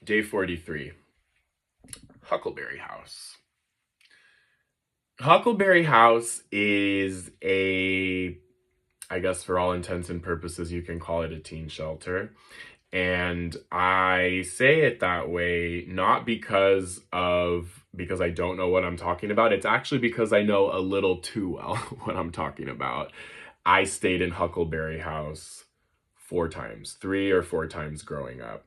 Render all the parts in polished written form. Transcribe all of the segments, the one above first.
Day 43, Huckleberry House. Huckleberry House is I guess for all intents and purposes, you can call it a teen shelter. And I say it that way not because I don't know what I'm talking about. It's actually because I know a little too well what I'm talking about. I stayed in Huckleberry House 4 times, 3 or 4 times growing up.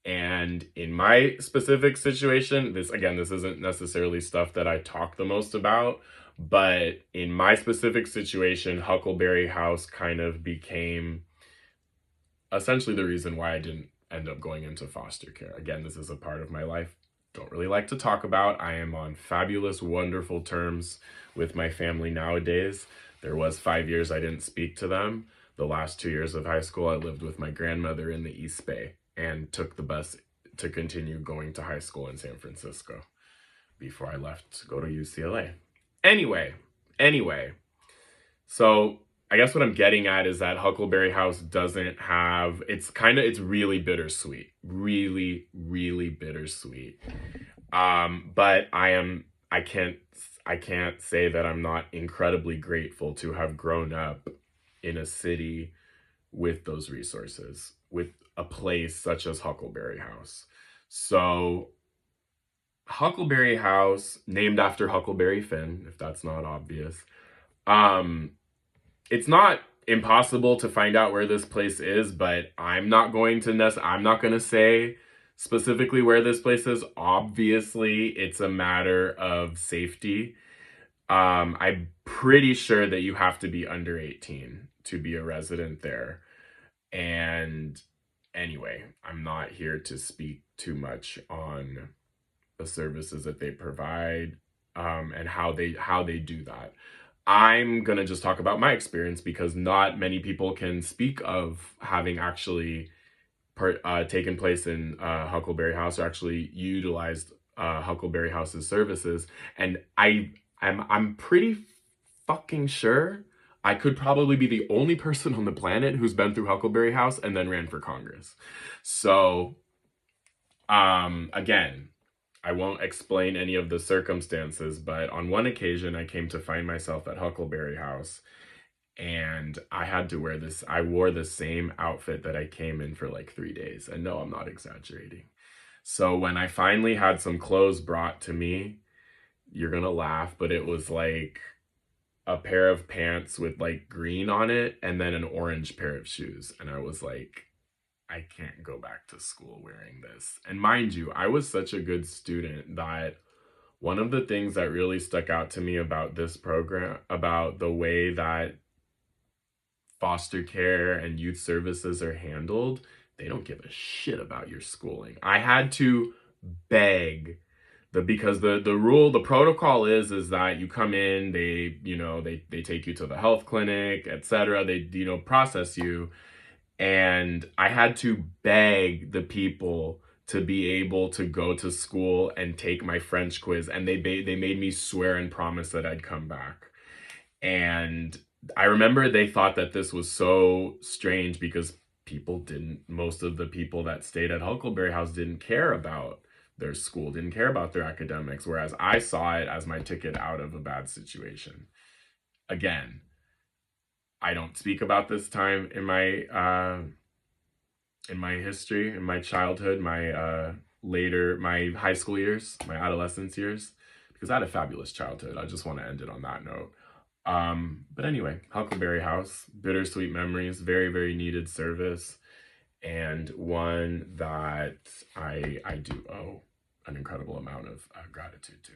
And in my specific situation, this isn't necessarily stuff that I talk the most about, but in my specific situation, Huckleberry House kind of became essentially the reason why I didn't end up going into foster care. Again, this is a part of my life don't really like to talk about. I am on fabulous, wonderful terms with my family nowadays. There was 5 years I didn't speak to them. The last 2 years of high school, I lived with my grandmother in the East Bay and took the bus to continue going to high school in San Francisco before I left to go to UCLA. Anyway, so I guess what I'm getting at is that Huckleberry House doesn't have, it's really bittersweet. Really, really bittersweet. But I can't say that I'm not incredibly grateful to have grown up in a city with those resources, with a place such as Huckleberry House. So Huckleberry House, named after Huckleberry Finn, if that's not obvious. Um, it's not impossible to find out where this place is, but I'm not going to say specifically where this place is. Obviously, it's a matter of safety. I'm pretty sure that you have to be under 18 to be a resident there. And anyway, I'm not here to speak too much on the services that they provide, and how they do that. I'm gonna just talk about my experience because not many people can speak of having actually taken place in Huckleberry House or actually utilized Huckleberry House's services. And I'm pretty fucking sure I could probably be the only person on the planet who's been through Huckleberry House and then ran for Congress. So, again, I won't explain any of the circumstances, but on one occasion I came to find myself at Huckleberry House and I wore the same outfit that I came in for like 3 days. And no, I'm not exaggerating. So when I finally had some clothes brought to me, you're gonna laugh, but it was like a pair of pants with like green on it and then an orange pair of shoes. And I was like, I can't go back to school wearing this. And mind you, I was such a good student that one of the things that really stuck out to me about this program, about the way that foster care and youth services are handled, they don't give a shit about your schooling. I had to beg because the protocol is that you come in, they take you to the health clinic, etc. They process you. And I had to beg the people to be able to go to school and take my French quiz. And they made me swear and promise that I'd come back. And I remember they thought that this was so strange because most of the people that stayed at Huckleberry House didn't care about their school, didn't care about their academics, whereas I saw it as my ticket out of a bad situation. Again, I don't speak about this time in my history, in my childhood, my high school years, my adolescence years, because I had a fabulous childhood. I just want to end it on that note. But anyway, Huckleberry House, bittersweet memories, very, very needed service, and one that I do owe an incredible amount of gratitude to.